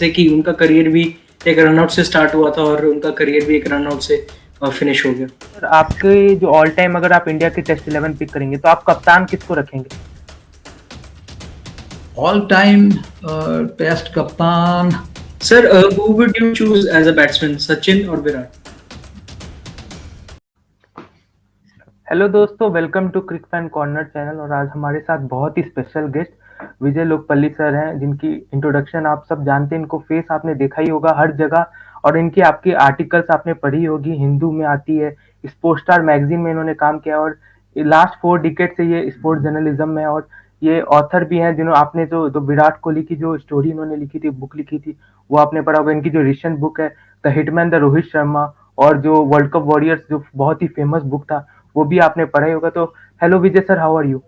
थे कि उनका करियर भी एक रन आउट से स्टार्ट हुआ था और उनका करियर भी एक रन आउट से फिनिश हो गया। सर आपके जो ऑल टाइम अगर आप इंडिया की टेस्ट 11 पिक करेंगे तो आप कप्तान किसको रखेंगे? ऑल टाइम टेस्ट कप्तान sir who would you choose as a batsman, Sachin और विराट? हेलो दोस्तों, welcome to cric fan corner channel. और आज हमारे साथ बहुत ही special guest Vijay Lokapally sir हैं, जिनकी इंट्रोडक्शन आप सब जानते हैं। इनको फेस आपने देखा ही होगा हर जगह, और इनकी आपकी आर्टिकल्स आपने पढ़ी होगी, हिंदू में आती है, स्पोर्ट्स स्टार मैगजीन में इन्होंने काम किया, और लास्ट 4 डिकेड से ये स्पोर्ट्स जर्नलिज्म में, और ये ऑथर भी हैं। जिन्होंने आपने जो विराट कोहली की जो स्टोरी इन्होंने लिखी थी, बुक लिखी थी, वो आपने पढ़ा होगा। इनकी जो रिसेंट बुक है the hitman the Rohit Sharma, और जो वर्ल्ड कप वॉरियर्स जो बहुत ही फेमस बुक था, वो भी आपने पढ़ा ही होगा। तो hello Vijay sir, how are you?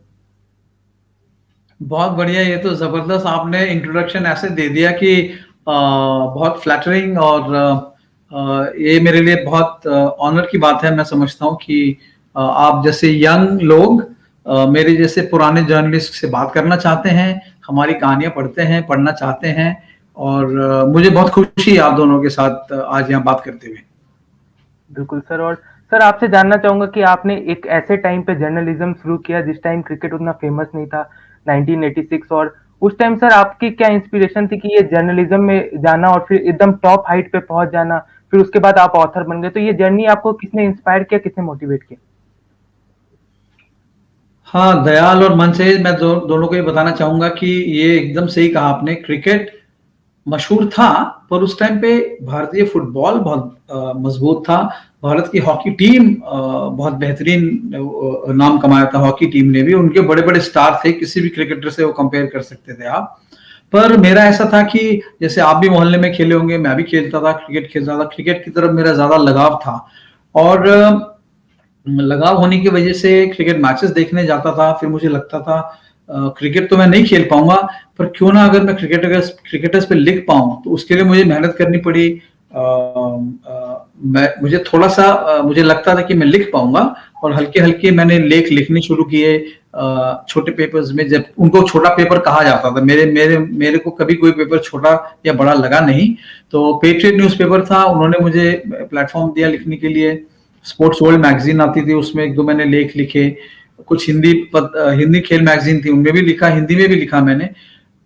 बहुत बढ़िया। ये तो जबरदस्त आपने इंट्रोडक्शन ऐसे दे दिया कि बहुत फ्लैटरिंग, और ये मेरे लिए बहुत ऑनर की बात है। मैं समझता हूँ कि आप जैसे यंग लोग मेरे जैसे पुराने जर्नलिस्ट से बात करना चाहते हैं, हमारी कहानियां पढ़ते हैं, पढ़ना चाहते हैं, और मुझे बहुत खुशी है आप दोनों के साथ आज यहाँ बात करते हुए। बिल्कुल सर। और सर आपसे जानना चाहूंगा कि आपने एक ऐसे टाइम पे जर्नलिज्म शुरू किया जिस टाइम क्रिकेट उतना फेमस नहीं था, 1986, और उस टाइम सर आपकी क्या इंस्पिरेशन थी कि ये जर्नलिज्म में जाना और फिर एकदम टॉप हाइट पे पहुंच जाना, फिर उसके बाद आप ऑथर बन गए। तो ये जर्नी आपको किसने इंस्पायर किया, किसने मोटिवेट किया? हाँ, दयाल और मन से मैं दोनों को ये बताना चाहूंगा कि ये एकदम सही कहा आपने। क्रिकेट मशहूर था, पर उस टाइम पे भारतीय फुटबॉल बहुत मजबूत था। भारत की हॉकी टीम बहुत बेहतरीन नाम कमाया था। हॉकी टीम ने भी, उनके बड़े बड़े स्टार थे, किसी भी क्रिकेटर से वो कंपेयर कर सकते थे आप। पर मेरा ऐसा था कि जैसे आप भी मोहल्ले में खेले होंगे, मैं भी खेलता था, क्रिकेट खेलता था। क्रिकेट की तरफ मेरा ज्यादा लगाव था, और लगाव होने की वजह से क्रिकेट मैचेस देखने जाता था। फिर मुझे लगता था क्रिकेट तो मैं नहीं खेल पाऊंगा, पर क्यों ना अगर मैं क्रिकेटर्स पे लिख पाऊं, तो उसके लिए मुझे मेहनत करनी पड़ी। मुझे थोड़ा सा मुझे लगता था कि मैं लिख पाऊंगा, और हल्के हल्के मैंने लेख लिखने शुरू किए छोटे पेपर्स में। जब उनको छोटा पेपर कहा जाता था, मेरे मेरे मेरे को कभी कोई पेपर छोटा या बड़ा लगा नहीं। तो पेट्रियट न्यूज़पेपर था, उन्होंने मुझे प्लेटफॉर्म दिया लिखने के लिए। स्पोर्ट्स वर्ल्ड मैगजीन आती थी, उसमें एक दो मैंने लेख लिखे। कुछ हिंदी खेल मैगजीन थी, उनमें भी लिखा, हिंदी में भी लिखा मैंने।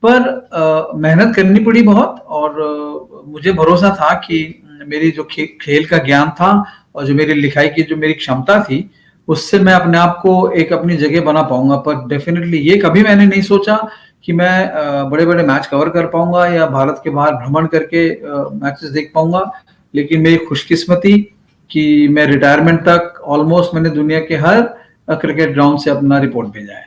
पर मेहनत करनी पड़ी बहुत, और मुझे भरोसा था कि मेरी जो खेल का ज्ञान था और जो मेरी लिखाई की जो मेरी क्षमता थी, उससे मैं अपने आप को एक अपनी जगह बना पाऊंगा। पर डेफिनेटली ये कभी मैंने नहीं सोचा कि मैं बड़े बड़े मैच कवर कर पाऊंगा या भारत के बाहर भ्रमण करके मैचेस देख पाऊंगा। लेकिन मेरी खुशकिस्मती कि मैं रिटायरमेंट तक ऑलमोस्ट मैंने दुनिया के हर क्रिकेट ग्राउंड से अपना रिपोर्ट भेजा है।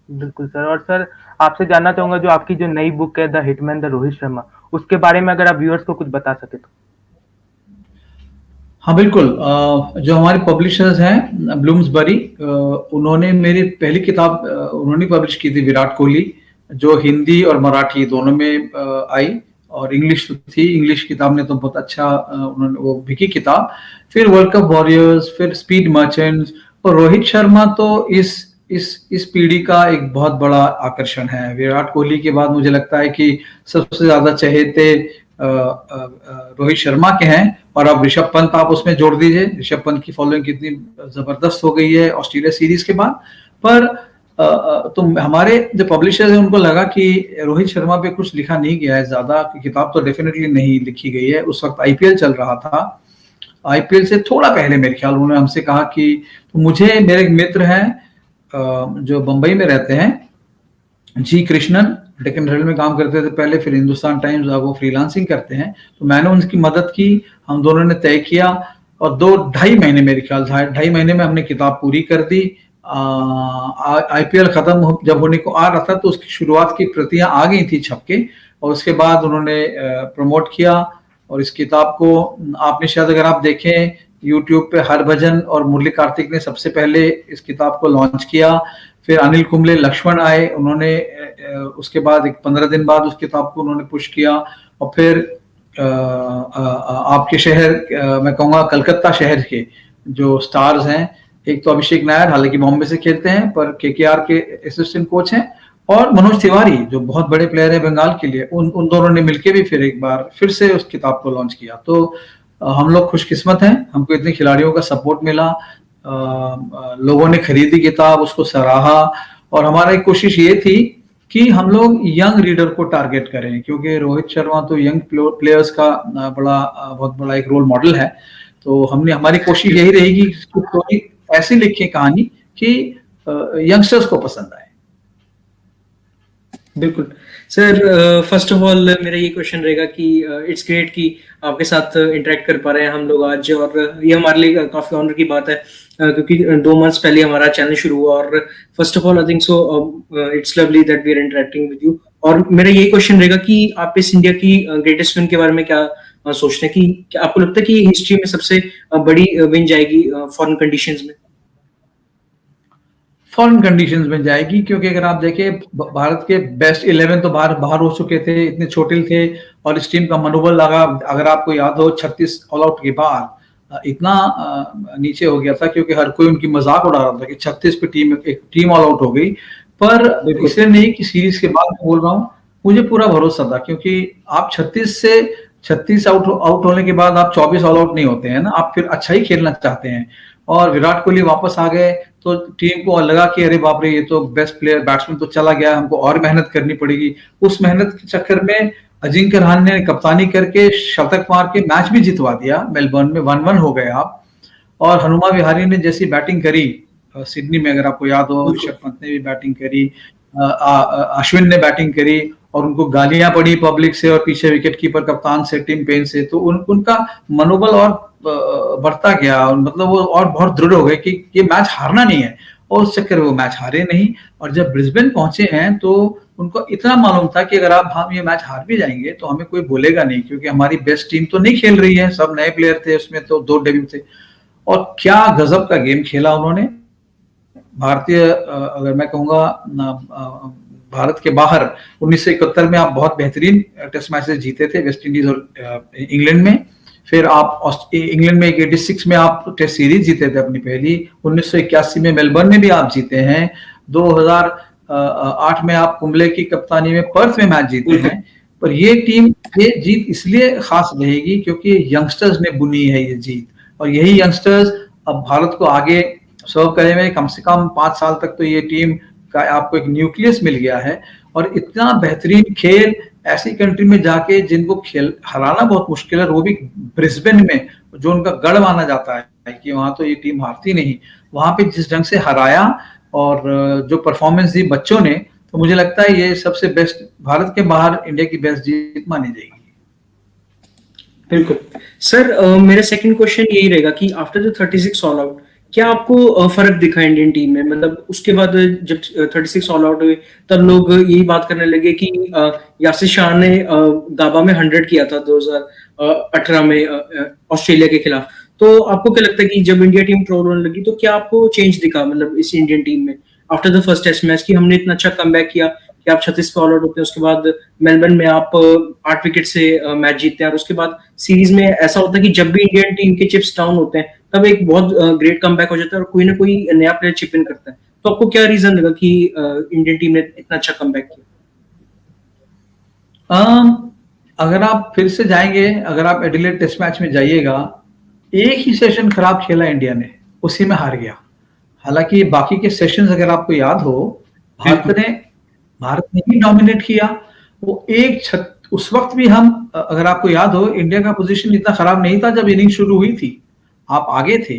बिल्कुल सर। और सर आपसे जानना चाहूंगा, जो आपकी जो नई बुक है the hitman the Rohit Sharma, उसके बारे में अगर आप व्यूअर्स को कुछ बता सके तो। हाँ बिल्कुल। जो हमारे पब्लिशर्स हैं ब्लूम्सबरी, उन्होंने मेरी पहली किताब उन्होंने पब्लिश की थी, विराट कोहली, जो हिंदी और मराठी दोनों में आई, और इंग्लिश तो थी। इंग्लिश किताब ने तो बहुत अच्छा उन्होंने वो बिकी किताब। फिर वर्ल्ड कप वॉरियर्स, फिर स्पीड मर्चेंट्स, और रोहित शर्मा तो इस पीढ़ी का एक बहुत बड़ा आकर्षण है। विराट कोहली के बाद मुझे लगता है कि सबसे ज्यादा चहेते रोहित शर्मा के हैं। और अब ऋषभ पंत आप उसमें जोड़ दीजिए, ऋषभ पंत की फॉलोइंग कितनी जबरदस्त हो गई है ऑस्ट्रेलिया सीरीज के बाद। पर तो हमारे जो पब्लिशर्स हैं उनको लगा कि रोहित शर्मा पे कुछ लिखा नहीं गया है ज्यादा, किताब तो डेफिनेटली नहीं लिखी गई है। उस वक्त आईपीएल चल रहा था, आईपीएल से थोड़ा पहले मेरे ख्याल उन्होंने हमसे कहा कि तो मुझे, मेरे एक मित्र हैं जो बंबई में रहते हैं, जी कृष्णन, डेक्कन हेरल्ड में काम करते थे पहले, फिर हिंदुस्तान टाइम्स, अब वो फ्रीलांसिंग करते हैं। तो मैंने उनकी मदद की, हम दोनों ने तय किया, और 2-2.5 महीने मेरे ख्याल था, 2.5 महीने में हमने किताब पूरी कर दी। आईपीएल खत्म जब होने को आ रहा था, तो उसकी शुरुआत की प्रतियां आ गई थी छपके, और उसके बाद उन्होंने प्रमोट किया। और इस किताब को आपने शायद, अगर आप देखें यूट्यूब पे, हरभजन और मुरली कार्तिक ने सबसे पहले इस किताब को लॉन्च किया। फिर अनिल कुंबले, लक्ष्मण आए, उन्होंने उसके बाद 15 दिन बाद उस किताब को उन्होंने पुश किया। और फिर आपके शहर, मैं कहूँगा कलकत्ता शहर के जो स्टार्स हैं, एक तो अभिषेक नायर, हालांकि बॉम्बे से खेलते हैं पर केकेआर के असिस्टेंट कोच हैं, और मनोज तिवारी जो बहुत बड़े प्लेयर है बंगाल के लिए, उन दोनों ने मिलके भी फिर एक बार फिर से उस किताब को लॉन्च किया। तो हम लोग खुशकिस्मत हैं, हमको इतने खिलाड़ियों का सपोर्ट मिला, लोगों ने खरीदी किताब, उसको सराहा, और हमारा एक कोशिश ये थी कि हम लोग यंग रीडर को टारगेट करें, क्योंकि रोहित शर्मा तो यंग प्लेयर्स का बहुत बड़ा एक रोल मॉडल है। तो हमारी कोशिश यही रहेगी कि स्टोरी ऐसी लिखें कहानी कि यंगस्टर्स को पसंद आए। बिल्कुल सर, फर्स्ट ऑफ ऑल मेरा ये क्वेश्चन रहेगा कि इट्स ग्रेट कि आपके साथ इंटरेक्ट कर पा रहे हैं हम लोग आज, और ये हमारे लिए काफी ऑनर की बात है, क्योंकि 2 मंथ्स पहले हमारा चैनल शुरू हुआ, और first of all I think so it's lovely that we are interacting with you. और मेरा ये क्वेश्चन रहेगा कि आप इस इंडिया की ग्रेटेस्ट विन के बारे में क्या सोचते हैं, कि क्या आपको लगता है कि हिस्ट्री में सबसे बड़ी विन जाएगी फॉरेन कंडीशंस में? फॉरेन कंडीशंस में जाएगी, क्योंकि अगर आप देखें भारत के बेस्ट 11 तो बाहर हो चुके थे, इतने छोटे थे, और इस टीम का मनोबल लगा, अगर आपको याद हो 36 ऑल आउट के बाद इतना नीचे हो गया था, क्योंकि हर कोई उनकी मजाक उड़ा रहा था कि 36 पे एक टीम ऑल आउट हो गई। पर इसलिए नहीं कि सीरीज के बाद बोल रहा हूँ, मुझे पूरा भरोसा था, क्योंकि आप 36 आउट होने के बाद आप 24 ऑल आउट नहीं होते हैं ना, आप फिर अच्छा ही खेलना चाहते हैं। और विराट कोहली वापस आ गए तो टीम को लगा कि अरे बाप रे, ये तो बेस्ट प्लेयर बैट्समैन तो चला गया, हमको और मेहनत करनी पड़ेगी। उस मेहनत के चक्कर में अजिंक्य रहाणे ने कप्तानी करके शतक मार के मैच भी जितवा दिया। मेलबर्न में 1-1 हो गए आप। और हनुमा विहारी ने जैसी बैटिंग करी सिडनी में, अगर आपको याद हो, ऋषभ पंत ने भी बैटिंग करी, अश्विन ने बैटिंग करी, और उनको गालियां पड़ी पब्लिक से और पीछे विकेट कीपर कप्तान से, टिम पेन से। तो उनका मनोबल और बढ़ता गया, मतलब वो और बहुत दृढ़ हो गए कि ये मैच हारना नहीं है, और उस चक्कर में वो मैच हारे नहीं। और जब ब्रिस्बेन पहुंचे हैं तो उनको इतना मालूम था कि अगर हम ये मैच हार भी जाएंगे तो हमें कोई बोलेगा नहीं, क्योंकि हमारी बेस्ट टीम तो नहीं खेल रही है, सब नए प्लेयर थे, उसमें तो 2 डेब्यू थे। और क्या गजब का गेम खेला उन्होंने। भारतीय, अगर मैं कहूंगा भारत के बाहर 1971 में आप बहुत बेहतरीन टेस्ट मैचेस जीते थे, वेस्ट इंडीज और इंग्लैंड में। फिर आप इंग्लैंड में 86 में आप टेस्ट सीरीज जीते थे अपनी पहली, 1981 में मेलबर्न में भी आप जीते हैं, 2008 में आप कुंबले की कप्तानी में पर्थ में मैच जीते हैं। पर ये जीत इसलिए खास रहेगी क्योंकि यंगस्टर्स ने बुनी है ये जीत, और यही यंगस्टर्स अब भारत को आगे सर्व करेंगे। कम से कम 5 साल तक तो ये टीम का आपको एक न्यूक्लियस मिल गया है, और इतना बेहतरीन खेल ऐसी कंट्री में जाके जिनको हराना बहुत मुश्किल है, वो भी ब्रिस्बेन में, जो उनका गढ़ माना जाता है कि वहां तो ये टीम हारती नहीं, वहां पे जिस ढंग से हराया और जो परफॉर्मेंस दी बच्चों ने, तो मुझे लगता है ये सबसे बेस्ट, भारत के बाहर इंडिया की बेस्ट जीत मानी जाएगी। बिल्कुल सर, मेरा सेकंड क्वेश्चन यही रहेगा कि आफ्टर द 36 ऑल आउट क्या आपको फर्क दिखा इंडियन टीम में? मतलब उसके बाद जब 36 ऑल आउट हुए तब लोग यही बात करने लगे कि यासिर शाह ने गाबा में 100 किया था 2018 में ऑस्ट्रेलिया के खिलाफ। तो आपको क्या लगता है कि जब इंडिया टीम ट्रोल होने लगी तो क्या आपको चेंज दिखा, मतलब इस इंडियन टीम में after the first test match, कि हमने इतना अच्छा कमबैक किया कि आप 36 पे ऑल आउट होते हैं, उसके बाद मेलबर्न में आप 8 विकेट से मैच जीतते हैं, और उसके बाद सीरीज में ऐसा होता है कि जब भी इंडियन टीम के चिप्स डाउन होते हैं तब एक बहुत ग्रेट कमबैक हो जाता है और कोई ना कोई नया प्लेयर चिप इन करता है। तो आपको क्या रीजन लगा कि इंडियन टीम ने इतना अच्छा कमबैक किया? अगर आप फिर से जाएंगे, अगर आप एडिलेड टेस्ट मैच में जाइएगा, एक ही सेशन खराब खेला इंडिया ने, उसी में हार गया। हालांकि बाकी के सेशंस अगर आपको याद हो, भारत ने ही डोमिनेट किया। वो उस वक्त भी हम, अगर आपको याद हो, इंडिया का पोजीशन इतना खराब नहीं था जब इनिंग शुरू हुई थी, आप आगे थे,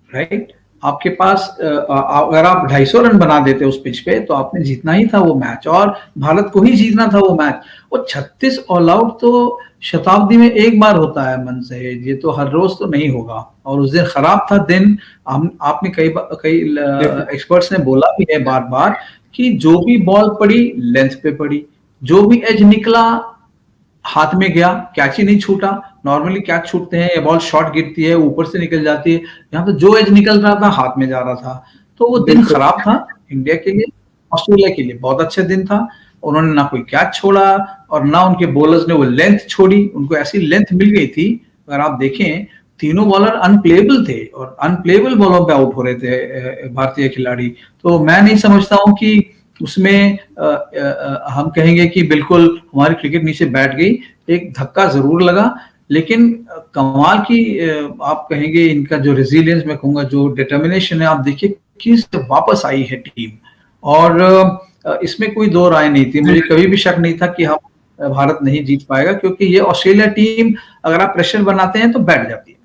राइट? आपके पास अगर आप 250 रन बना देते उस पिच पे तो आपने जीतना ही था वो मैच, और भारत को ही जीतना था वो मैच। वो 36 ऑल आउट तो शताब्दी में एक बार होता है मन से, ये तो हर रोज तो नहीं होगा। और उस दिन खराब था दिन। आपने कई एक्सपर्ट्स ने बोला भी है बार बार कि जो भी बॉल पड़ी लेंथ पे पड़ी, जो भी एज निकला हाथ में गया, कैच ही नहीं छूटा। नॉर्मली कैच छूटते हैं या बॉल शॉर्ट गिरती है ऊपर से निकल जाती है, यहाँ तो जो एज निकल रहा था हाथ में जा रहा था। तो वो दिन खराब था इंडिया के लिए। ऑस्ट्रेलिया के लिए बहुत अच्छा दिन था। उन्होंने ना कोई कैच छोड़ा और ना उनके बॉलर्स ने वो लेंथ छोड़ी। उनको ऐसी लेंथ मिल गई थी, अगर आप देखें तीनों बॉलर अनप्लेएबल थे और अनप्लेएबल बॉलों पे आउट हो रहे थे भारतीय खिलाड़ी। तो मैं नहीं समझता हूं कि उसमें हम कहेंगे कि बिल्कुल हमारी क्रिकेट नीचे बैठ गई, एक धक्का जरूर लगा, लेकिन कमाल की आप कहेंगे इनका जो रेजिलियंस, मैं कहूंगा जो डिटर्मिनेशन है, आप देखिए किस वापस आई है टीम। और इसमें कोई दो राय नहीं थी, मुझे कभी भी शक नहीं था कि हम भारत नहीं जीत पाएगा, क्योंकि ये ऑस्ट्रेलिया टीम अगर आप प्रेशर बनाते हैं तो बैठ जाती है।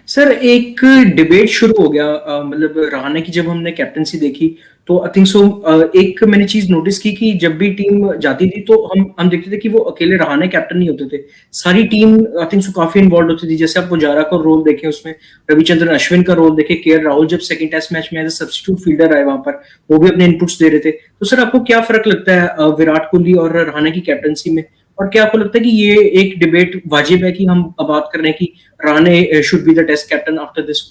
सर एक डिबेट शुरू हो गया, मतलब रहाणे की जब हमने कैप्टनसी देखी तो आई थिंक सो एक मैंने चीज नोटिस की कि जब भी टीम जाती थी तो हम देखते थे कि वो अकेले रहाणे कैप्टन नहीं होते थे, सारी टीम आई थिंक सो काफी इन्वॉल्व होती थी। जैसे आप पुजारा का रोल देखें, उसमें रविचंद्रन अश्विन का रोल देखें, के राहुल जब सेकंड टेस्ट मैच में एज अ सब्स्टिट्यूट फील्डर आए वहां पर, वो भी अपने इनपुट्स दे रहे थे। तो सर आपको क्या फर्क लगता है विराट कोहली और रहाणे की कैप्टनसी में, और क्या आपको लगता है कि ये एक डिबेट वाजिब है कि हम अब बात कर रहे हैं कि Rahane should be the test captain after this?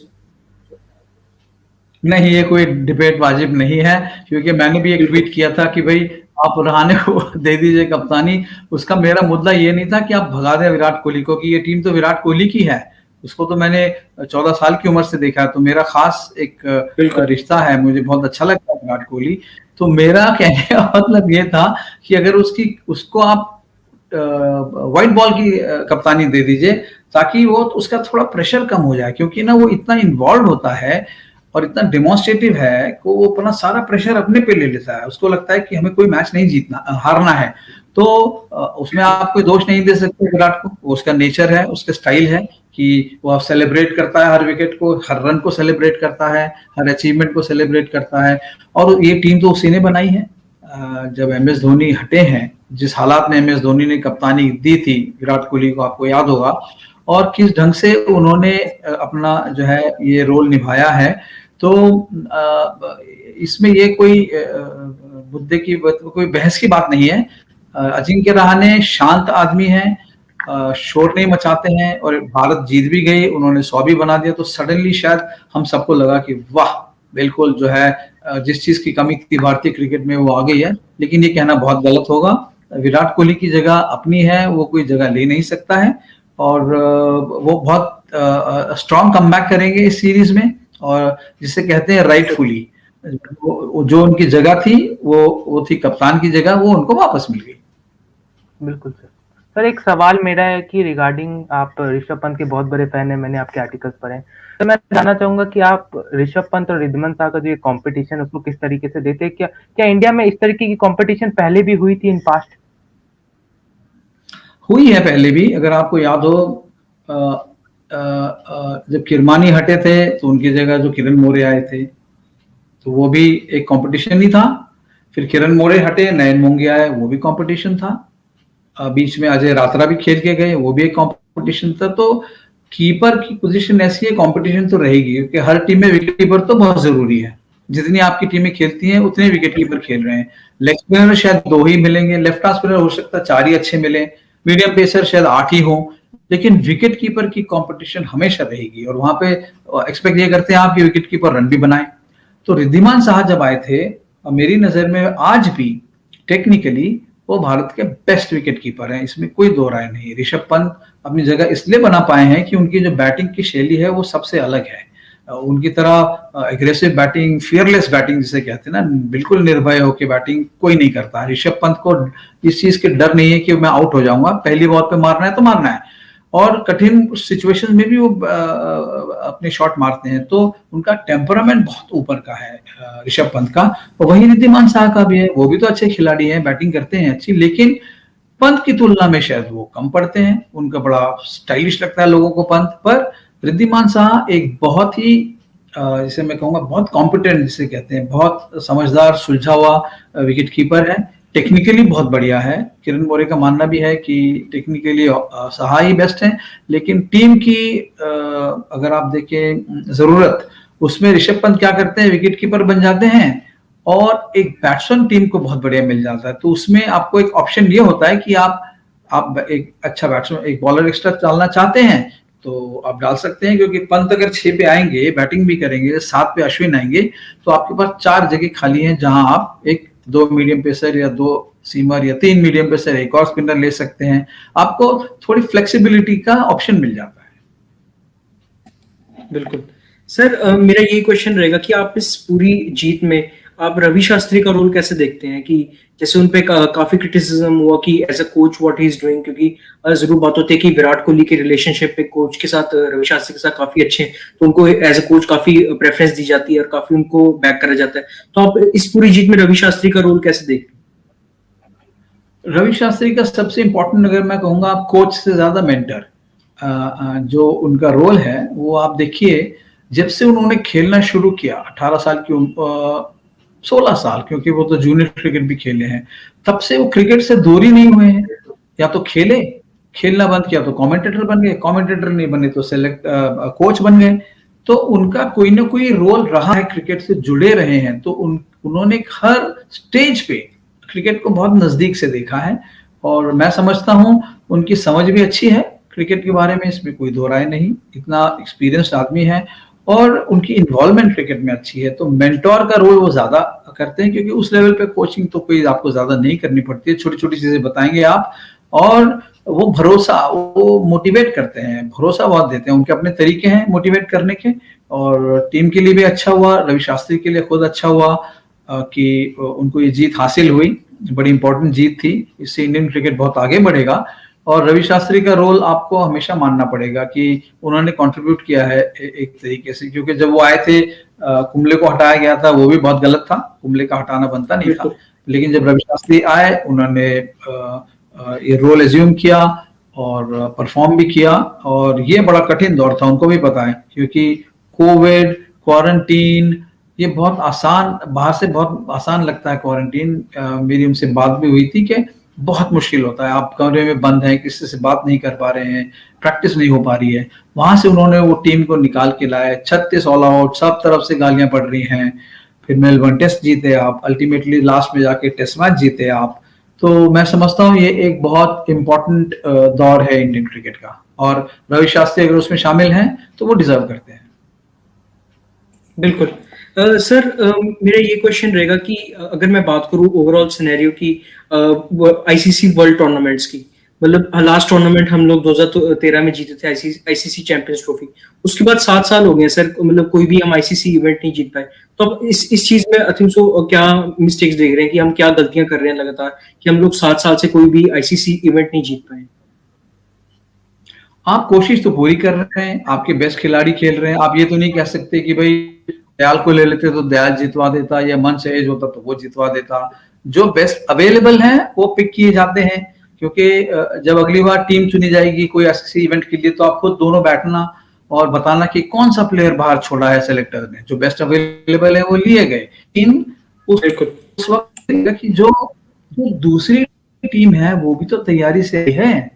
नहीं, ये कोई डिबेट वाजिब नहीं है, क्योंकि मैंने भी एक ट्वीट किया था कि भाई आप रहाणे को दे दीजिए कप्तानी। उसका मेरा मुद्दा ये नहीं था कि आप भगा दें विराट कोहली को, कि ये टीम तो विराट कोहली की है, उसको तो मैंने 14 साल की उम्र से देखा है, तो मेरा खास एक रिश्ता है, मुझे बहुत अच्छा लगता है विराट कोहली। तो मेरा कहने का मतलब ये था कि अगर उसको आप व्हाइट बॉल की कप्तानी दे दीजिए, ताकि वो उसका थोड़ा प्रेशर कम हो जाए, क्योंकि ना वो इतना इन्वॉल्व होता है और इतना डेमोन्स्ट्रेटिव है कि वो अपना सारा प्रेशर अपने पे ले लेता है। उसको लगता है कि हमें कोई मैच नहीं जीतना, हारना है, तो उसमें आप कोई दोष नहीं दे सकते विराट को। वो उसका नेचर है, उसका स्टाइल है कि वो सेलिब्रेट करता है हर विकेट को, हर रन को सेलिब्रेट करता है, हर अचीवमेंट को सेलिब्रेट करता है। और ये टीम तो उसी ने बनाई है। जब MS धोनी हटे हैं, जिस हालात में MS धोनी ने कप्तानी दी थी विराट कोहली को, आपको याद होगा, और किस ढंग से उन्होंने अपना जो है ये रोल निभाया है, तो इसमें ये कोई मुद्दे की कोई बहस की बात नहीं है। अजिंक्य रहाणे शांत आदमी हैं, शोर नहीं मचाते हैं, और भारत जीत भी गई, उन्होंने 100 भी बना दिया, तो सडनली शायद हम सबको लगा कि वाह, बिल्कुल जो है जिस चीज की कमी थी भारतीय क्रिकेट में वो आ गई है। लेकिन ये कहना बहुत गलत होगा। विराट कोहली की जगह अपनी है, वो कोई जगह ले नहीं सकता है, और वो बहुत स्ट्रॉन्ग कमबैक करेंगे इस सीरीज में, और जिसे कहते हैं राइटफुली जो उनकी जगह थी, वो थी कप्तान की जगह, वो उनको वापस मिल गई। बिल्कुल सर। सर एक सवाल मेरा है कि रिगार्डिंग, आप ऋषभ पंत के बहुत बड़े फैन हैं, मैंने आपके आर्टिकल्स पढ़े हैं, तो मैं जानना चाहूंगा कि आप ऋषभ पंत और रिद्धिमान शाह का जो ये कंपटीशन है उसको किस तरीके से देते हैं? क्या इंडिया में इस तरीके की कंपटीशन पहले भी हुई थी इन पास्ट? हुई है पहले भी। अगर आपको याद हो, जब किरमानी हटे थे तो उनकी जगह जो किरण मोरे आए थे, तो वो भी एक कंपटीशन ही था। फिर किरण मोरे हटे, नयन मोंगी आए, वो भी कंपटीशन था। बीच में अजय रात्रा भी खेल के गए, वो भी एक कंपटीशन था। तो कीपर की पोजीशन ऐसी है, कंपटीशन तो रहेगी, क्योंकि हर टीम में विकेट कीपर तो बहुत जरूरी है। जितनी आपकी टीमें खेलती हैं उतने विकेट कीपर खेल रहे हैं। लेग स्पिनर शायद 2 ही मिलेंगे, लेफ्ट आर्म स्पिनर हो सकता है 4 ही अच्छे मिले, मीडियम पेसर शायद 8 ही हो, लेकिन विकेट कीपर की कंपटीशन हमेशा रहेगी। और वहां पे एक्सपेक्ट ये करते हैं आप कि विकेट कीपर रन भी बनाए। तो रिद्धिमान शाह जब आए थे, मेरी नजर में आज भी टेक्निकली वो भारत के बेस्ट विकेट कीपर हैं, इसमें कोई दो राय नहीं। ऋषभ पंत अपनी जगह इसलिए बना पाए हैं कि उनकी जो बैटिंग की शैली है वो सबसे अलग है। उनकी तरह एग्रेसिव बैटिंग, फियरलेस बैटिंग जिसे कहते हैं ना, बिल्कुल निर्भय होकर बैटिंग कोई नहीं करता। ऋषभ पंत को इस चीज के डर नहीं है कि मैं आउट हो जाऊंगा, पहली बॉल पे मारना है तो मारना है, और कठिन सिचुएशन में भी वो अपने शॉट मारते हैं। तो उनका टेम्परामेंट बहुत ऊपर का है ऋषभ पंत का, और वही रिद्धिमान शाह का भी है। वो भी तो अच्छे खिलाड़ी हैं, बैटिंग करते हैं अच्छी, लेकिन पंत की तुलना में शायद वो कम पड़ते हैं। उनका बड़ा स्टाइलिश लगता है लोगों को पंत, पर रिद्धिमान शाह एक बहुत ही जिसे मैं कहूंगा बहुत कॉम्पिटेंट जिसे कहते हैं, बहुत समझदार, सुलझा हुआ विकेट कीपर है। टेक्निकली बहुत बढ़िया है। किरण मोरे का मानना भी है कि टेक्निकली शाह ही बेस्ट है, लेकिन टीम की अगर आप देखें जरूरत, उसमें ऋषभ पंत क्या करते हैं, विकेट कीपर बन जाते हैं और एक बैट्समैन टीम को बहुत बढ़िया मिल जाता है। तो उसमें आपको एक ऑप्शन ये होता है कि आप एक अच्छा बैट्समैन, एक बॉलर एक्स्ट्रा डालना चाहते हैं तो आप डाल सकते हैं, क्योंकि पंत अगर 6 पे आएंगे, बैटिंग भी करेंगे, 7 पे अश्विन आएंगे, तो आपके पास 4 जगह खाली हैं जहां आप एक 2 मीडियम पेसर या 2 सीमर या 3 मीडियम पेसर, एक और स्पिनर ले सकते हैं। आपको थोड़ी फ्लेक्सिबिलिटी का ऑप्शन मिल जाता है। बिल्कुल सर मेरा यही क्वेश्चन रहेगा कि आप इस पूरी जीत में आप रवि शास्त्री का रोल कैसे देखते हैं कि जैसे उन पे काफी क्रिटिसिज्म हुआ कि as a coach what he is doing, क्योंकि जरूर बात होती है कि विराट कोहली के रिलेशनशिप पे कोच के साथ रवि शास्त्री के साथ काफी अच्छे हैं, तो उनको एज अ कोच काफी प्रेफरेंस दी जाती है और काफी उनको बैक करा जाता है। तो आप इस पूरी जीत में रवि शास्त्री का रोल कैसे देखते हैं? रवि शास्त्री का सबसे इंपॉर्टेंट, अगर मैं कहूँगा, आप कोच से ज्यादा मेंटर, जो उनका रोल है वो आप देखिए। जब से उन्होंने खेलना शुरू किया 18 साल की 16 साल, क्योंकि वो तो जूनियर क्रिकेट भी खेले हैं, तब से वो क्रिकेट से दूर ही नहीं हुए हैं। या तो खेलना बंद किया तो कमेंटेटर बन गए, कमेंटेटर नहीं बने तो कोच बन गए। तो उनका कोई ना कोई रोल रहा है, क्रिकेट से जुड़े रहे हैं। तो उन्होंने हर स्टेज पे क्रिकेट को बहुत नजदीक से देखा है, और मैं समझता हूं उनकी समझ भी अच्छी है क्रिकेट के बारे में, इसमें कोई दो राय नहीं। इतना एक्सपीरियंस्ड आदमी है और उनकी इन्वॉल्वमेंट क्रिकेट में अच्छी है। तो मेंटोर का रोल वो ज्यादा करते हैं, क्योंकि उस लेवल पे कोचिंग तो कोई आपको ज्यादा नहीं करनी पड़ती है, छोटी छोटी चीजें बताएंगे आप, और वो भरोसा, वो मोटिवेट करते हैं, भरोसा बहुत देते हैं। उनके अपने तरीके हैं मोटिवेट करने के, और टीम के लिए भी अच्छा हुआ, रवि शास्त्री के लिए खुद अच्छा हुआ कि उनको ये जीत हासिल हुई। बड़ी इंपॉर्टेंट जीत थी, इससे इंडियन क्रिकेट बहुत आगे बढ़ेगा। और रवि शास्त्री का रोल आपको हमेशा मानना पड़ेगा कि उन्होंने कंट्रीब्यूट किया है एक तरीके से, क्योंकि जब वो आए थे कुंबले को हटाया गया था, वो भी बहुत गलत था, कुंबले का हटाना बनता नहीं था। लेकिन जब रवि शास्त्री आए, उन्होंने ये रोल एज्यूम किया और परफॉर्म भी किया। और ये बड़ा कठिन दौर था, उनको भी पता है, क्योंकि कोविड, क्वारंटीन, ये बहुत आसान, बाहर से बहुत आसान लगता है क्वारंटीन। मेरी उनसे बात भी हुई थी कि बहुत मुश्किल होता है, आप कमरे में बंद हैं, किसी से बात नहीं कर पा रहे हैं, प्रैक्टिस नहीं हो पा रही है। वहां से उन्होंने वो टीम को निकाल के लाए, 36 ऑल आउट, सब तरफ से गालियां पड़ रही हैं, फिर मेलबर्न टेस्ट जीते आप, अल्टीमेटली लास्ट में जाके टेस्ट मैच जीते आप। तो मैं समझता हूँ ये एक बहुत इंपॉर्टेंट दौर है इंडियन क्रिकेट का, और रवि शास्त्री अगर उसमें शामिल हैं तो वो डिजर्व करते हैं। बिल्कुल। सर मेरा ये क्वेश्चन रहेगा कि अगर मैं बात करूं ओवरऑल सिनेरियो की आईसीसी वर्ल्ड टूर्नामेंट्स की, मतलब लास्ट टूर्नामेंट हम लोग 2013 में जीते थे आईसीसी चैंपियंस ट्रॉफी। उसके बाद 7 साल हो गए सर, मतलब कोई भी हम आईसीसी इवेंट नहीं जीत पाए। तो अब इस चीज में आई थिंक सो क्या मिस्टेक्स देख रहे हैं कि हम क्या गलतियां कर रहे हैं लगातार कि हम लोग 7 साल से कोई भी आईसीसी इवेंट नहीं जीत पाए? आप कोशिश तो पूरी कर रहे हैं, आपके बेस्ट खिलाड़ी खेल रहे हैं। आप ये तो नहीं कह सकते कि भाई दयाल को ले लेते तो दयाल जितवा देता, या मन से एज होता तो वो जितवा देता। जो बेस्ट अवेलेबल हैं वो पिक किए जाते हैं, क्योंकि जब अगली बार टीम चुनी जाएगी कोई ऐसे इवेंट के लिए, तो आप खुद दोनों बैठना और बताना कि कौन सा प्लेयर बाहर छोड़ा है सेलेक्टर ने, जो बेस्ट अवेलेबल है वो लिए गए। इन उस वक्त कि जो दूसरी टीम है वो भी तो तैयारी से है,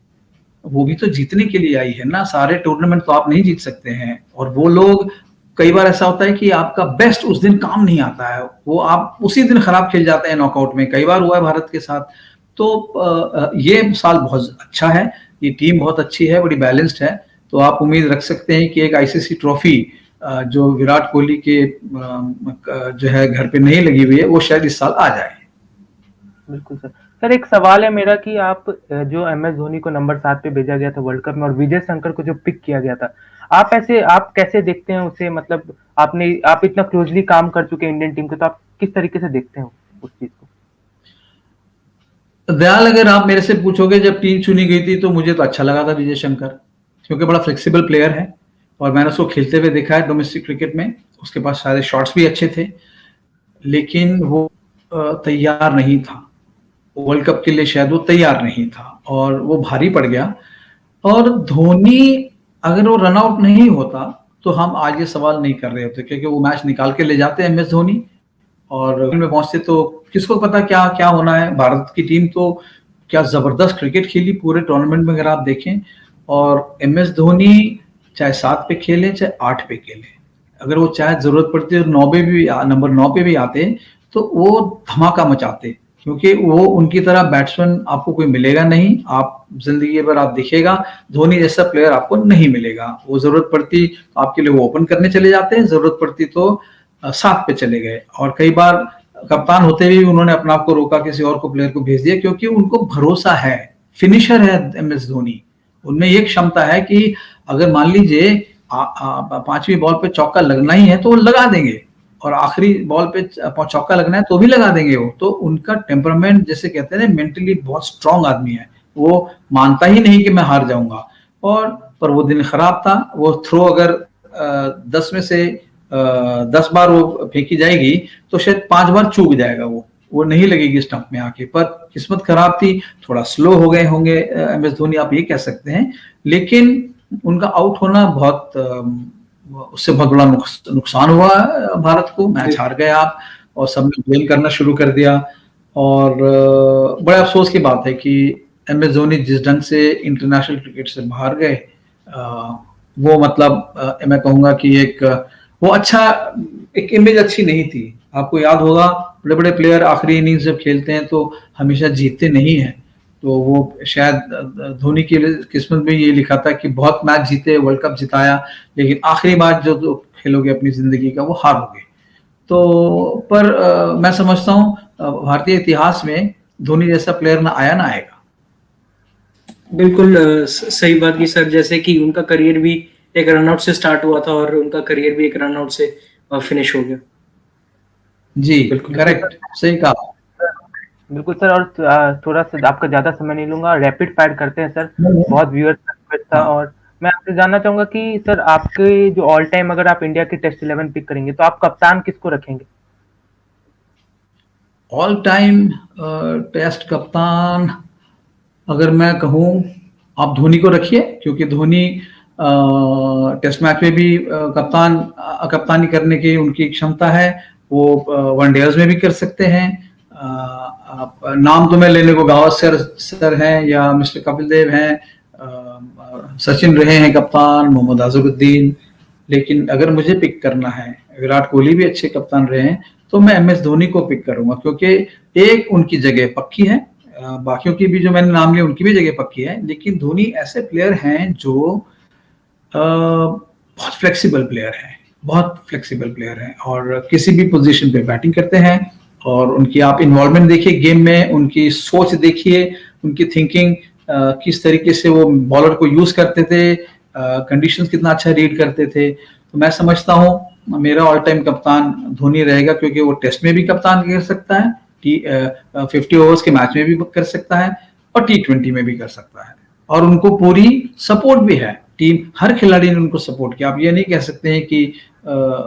वो भी तो जीतने के लिए आई है ना। सारे टूर्नामेंट तो आप नहीं जीत सकते हैं, और वो लोग, कई बार ऐसा होता है कि आपका बेस्ट उस दिन काम नहीं आता है, वो आप उसी दिन खराब खेल जाते हैं नॉकआउट में। कई बार हुआ है भारत के साथ। तो ये साल बहुत अच्छा है, ये टीम बहुत अच्छी है, बड़ी बैलेंस्ड है। तो आप उम्मीद रख सकते हैं कि एक आईसीसी ट्रॉफी जो विराट कोहली के जो है घर पे नहीं लगी हुई है, वो शायद इस साल आ जाए। बिल्कुल सर। सर एक सवाल है मेरा कि आप जो एमएस धोनी को नंबर 7 पे भेजा गया था वर्ल्ड कप में, और विजय शंकर को जो पिक किया गया था, आप कैसे देखते हैं उसे? मतलब आप इतना क्लोजली काम कर चुके हैं इंडियन टीम के, तो आप किस तरीके से देखते हैं उस चीज को? दयाल, अगर आप मेरे से पूछोगे जब टीम चुनी गई थी तो मुझे तो अच्छा लगा था विजय शंकर, क्योंकि बड़ा फ्लेक्सिबल प्लेयर है और मैंने उसको खेलते हुए देखा है डोमेस्टिक क्रिकेट में। उसके पास सारे शॉट्स भी अच्छे थे, लेकिन वो तैयार नहीं था वर्ल्ड कप के लिए, शायद वो तैयार नहीं था और वो भारी पड़ गया। और धोनी अगर वो रन आउट नहीं होता तो हम आज ये सवाल नहीं कर रहे होते, क्योंकि वो मैच निकाल के ले जाते हैं एमएस धोनी, और में पहुंचते तो किसको पता क्या क्या होना है। भारत की टीम तो क्या जबरदस्त क्रिकेट खेली पूरे टूर्नामेंट में, अगर आप देखें। और एमएस धोनी चाहे 7 पे खेले चाहे 8 पे खेले, अगर वो चाहे जरूरत पड़ती है नंबर 9 पे भी आते तो वो धमाका मचाते, क्योंकि वो उनकी तरह बैट्समैन आपको कोई मिलेगा नहीं। आप जिंदगी भर आप दिखेगा धोनी जैसा प्लेयर आपको नहीं मिलेगा। वो जरूरत पड़ती तो आपके लिए वो ओपन करने चले जाते हैं, जरूरत पड़ती तो 7 पे चले गए, और कई बार कप्तान होते हुए उन्होंने अपने आप को रोका, किसी और को प्लेयर को भेज दिया, क्योंकि उनको भरोसा है, फिनिशर है एमएस धोनी। उनमें ये क्षमता है कि अगर मान लीजिए पांचवी बॉल पे चौका लगना ही है तो वो लगा देंगे, और आखिरी बॉल पे चौका लगना है तो भी लगा देंगे वो। तो उनका टेम्परामेंट, जैसे कहते हैं ना, मेंटली बहुत स्ट्रांग आदमी है, वो मानता ही नहीं कि मैं हार जाऊंगा। और पर वो दिन खराब था, वो थ्रो अगर 10 में से 10 बार वो फेंकी जाएगी तो शायद 5 बार चूक जाएगा, वो नहीं लगेगी स्टंप में आके। पर किस्मत खराब थी, थोड़ा स्लो हो गए होंगे MS धोनी, आप ये कह सकते हैं। लेकिन उनका आउट होना बहुत उससे बहुत बड़ा नुकसान हुआ भारत को। मैच हार गए आप, और सबने ब्लेम करना शुरू कर दिया। और बड़े अफसोस की बात है कि MS धोनी जिस ढंग से इंटरनेशनल क्रिकेट से बाहर गए, वो मतलब मैं कहूंगा कि वो अच्छा, एक इमेज अच्छी नहीं थी। आपको याद होगा, बड़े बड़े प्लेयर आखिरी इनिंग्स जब खेलते हैं तो हमेशा जीतते नहीं हैं। तो वो शायद धोनी की किस्मत में ये लिखा था कि बहुत मैच जीते, वर्ल्ड कप जिताया, लेकिन आखिरी मैच जो खेलोगे अपनी जिंदगी का वो हारोगे। तो पर मैं समझता हूँ भारतीय इतिहास में धोनी जैसा प्लेयर ना आया ना आएगा। बिल्कुल सही बात की सर, जैसे कि उनका करियर भी एक रनआउट से स्टार्ट हुआ था और उनका करियर भी एक रनआउट से फिनिश हो गया। जी बिल्कुल करेक्ट, सही कहा। बिल्कुल सर, और थोड़ा सा आपका ज्यादा समय नहीं लूंगा, रैपिड फायर करते हैं सर। बहुत व्यूअर्स का रिक्वेस्ट था, और मैं आपसे जानना चाहूंगा कि सर आपके जो ऑल टाइम, अगर आप इंडिया की टेस्ट 11 पिक करेंगे तो आप कप्तान किसको रखेंगे? ऑल टाइम टेस्ट कप्तान अगर मैं कहूं, आप धोनी को रखिए, क्योंकि धोनी टेस्ट मैच में भी कप्तानी करने की उनकी क्षमता है। वो वनडेज में भी कर सकते हैं। नाम तो मैं लेने को, गावस्कर सर हैं या मिस्टर कपिल देव हैं, सचिन रहे हैं कप्तान, मोहम्मद अजहरुद्दीन। लेकिन अगर मुझे पिक करना है, विराट कोहली भी अच्छे कप्तान रहे हैं, तो मैं MS धोनी को पिक करूंगा, क्योंकि एक उनकी जगह पक्की है, बाकियों की भी जो मैंने नाम लिए उनकी भी जगह पक्की है, लेकिन धोनी ऐसे प्लेयर हैं जो बहुत फ्लेक्सिबल प्लेयर हैं, बहुत फ्लेक्सिबल प्लेयर हैं, और किसी भी पोजीशन पे बैटिंग करते हैं। और उनकी आप इन्वॉल्वमेंट देखिए गेम में, उनकी सोच देखिए, उनकी थिंकिंग, किस तरीके से वो बॉलर को यूज करते थे, कंडीशंस कितना अच्छा रीड करते थे। तो मैं समझता हूँ मेरा ऑल टाइम कप्तान धोनी रहेगा, क्योंकि वो टेस्ट में भी कप्तान कर सकता है, 50 ओवर्स के मैच में भी कर सकता है, और T20 में भी कर सकता है, और उनको पूरी सपोर्ट भी है। टीम, हर खिलाड़ी ने उनको सपोर्ट किया। आप ये नहीं कह सकते हैं कि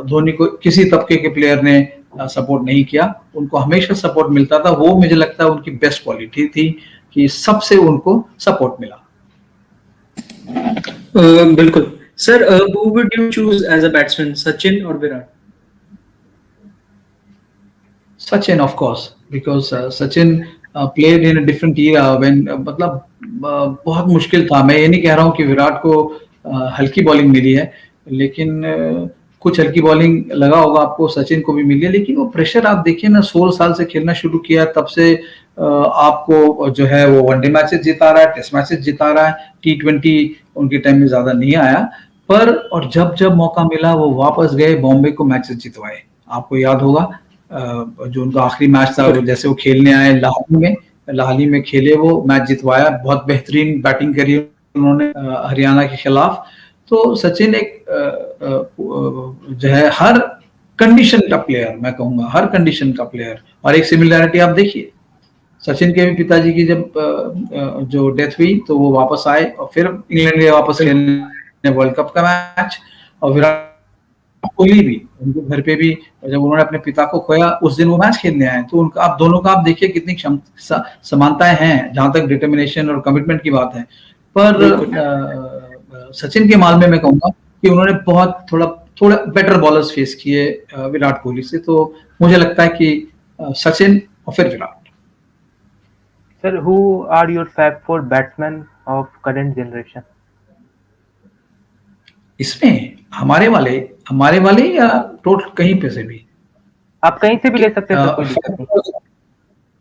धोनी को किसी तबके के प्लेयर ने सपोर्ट नहीं किया, उनको हमेशा सपोर्ट मिलता था। वो मुझे लगता है उनकी बेस्ट क्वालिटी थी कि सबसे उनको सपोर्ट मिला। बिल्कुल sir, who would you choose as a batsman, Sachin or Virat? Sachin, of course, because Sachin played in a different era when मतलब बहुत मुश्किल था। मैं ये नहीं कह रहा हूँ कि विराट को हल्की बॉलिंग मिली है, लेकिन कुछ हल्की बॉलिंग लगा होगा आपको, सचिन को भी मिली है। लेकिन वो प्रेशर आप देखिए ना, 16 साल से खेलना शुरू किया, तब से आपको जो है वो वनडे मैचेस जिता रहा है, टेस्ट मैचेस जिता रहा है। T20 उनके टाइम में ज्यादा नहीं आया, पर और जब जब मौका मिला वो वापस गए, बॉम्बे को मैचेस जितवाए। आपको याद होगा जो उनका आखिरी मैच था, जैसे वो खेलने आए लाहली में खेले, वो मैच जितवाया। बहुत बेहतरीन बैटिंग करी उन्होंने हरियाणा के खिलाफ। तो सचिन एक जो है हर कंडीशन का प्लेयर, मैं कहूंगा हर कंडीशन का प्लेयर। और एक सिमिलैरिटी आप देखिए, सचिन के भी पिताजी की जब जो डेथ हुई तो वो वापस आए और फिर इंग्लैंड के वापस खेलने वर्ल्ड कप का मैच। और विराट कोहली भी, उनके घर पे भी जब उन्होंने अपने पिता को खोया, उस दिन वो मैच खेलने आए। तो उनका, आप दोनों का आप देखिए कितनी समानताएं हैं जहां तक डिटर्मिनेशन और कमिटमेंट की बात है। पर सचिन के मामले में मैं कहूंगा कि उन्होंने बहुत थोड़ा बेटर बॉलर्स फेस किए विराट कोहली से। तो मुझे लगता है कि सचिन और फिर Virat. Sir, who are your Fab 4 batsmen of current generation? इसमें हमारे वाले या टोटल कहीं पे से भी? आप कहीं से भी ले सकते हैं, कोई दिक्कत नहीं।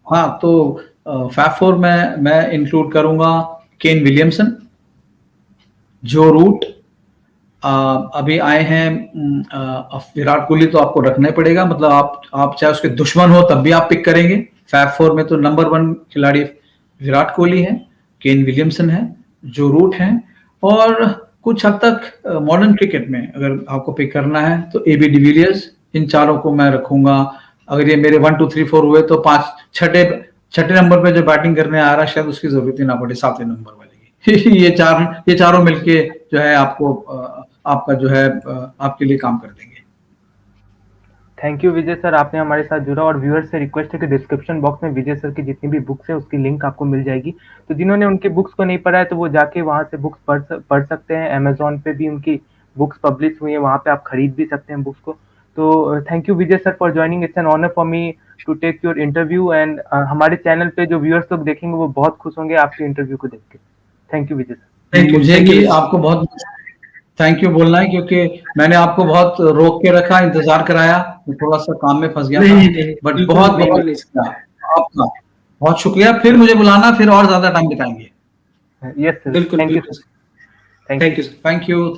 हाँ, तो फैब 4 में मैं इंक्लूड करूंगा केन विलियमसन, जो रूट अभी आए हैं। विराट कोहली तो आपको रखना ही पड़ेगा, मतलब आप चाहे उसके दुश्मन हो तब भी आप पिक करेंगे। फैब 4 में तो नंबर 1 खिलाड़ी विराट कोहली है, केन विलियमसन है, जो रूट है। और कुछ हद तक मॉडर्न क्रिकेट में अगर आपको पिक करना है तो AB डिविलियर्स, इन चारों को मैं रखूंगा। अगर ये मेरे 1 2 3 4 हुए तो छठे नंबर पे जो बैटिंग करने आ रहा है शायद उसकी जरूरत ही ना पड़े 7वें नंबर वाले की। ये चारों मिलके जो है आपको आपका जो है आपके लिए काम कर देंगे। थैंक यू विजय सर, आपने हमारे साथ जुड़ा। और व्यूअर से रिक्वेस्ट है कि डिस्क्रिप्शन बॉक्स में विजय सर की जितनी भी बुक्स है उसकी लिंक आपको मिल जाएगी। तो जिन्होंने उनकी बुक्स को नहीं पढ़ा है तो वो जाके वहाँ से बुक्स पढ़ सकते हैं। अमेजोन पे भी उनकी बुक्स पब्लिश हुई है, वहाँ पे आप खरीद भी सकते हैं बुक्स को। तो thank you Vijay sir for joining. It's an honour for me to take your interview and हमारे चैनल पे जो व्यूअर्स लोग देखेंगे वो बहुत खुश होंगे आपके इंटरव्यू को देख के। Thank you Vijay sir. मुझे भी आपको बहुत थैंक यू बोलना है क्योंकि मैंने आपको बहुत रोक के रखा, इंतजार कराया, थोड़ा सा काम में फंस गया था, बट बहुत आपका बहुत शुक्रिया। फिर मुझे बुलाना, फिर और ज्यादा टाइम बिताएंगे। यस सर, बिल्कुल thank you sir. Thank you. Thank you.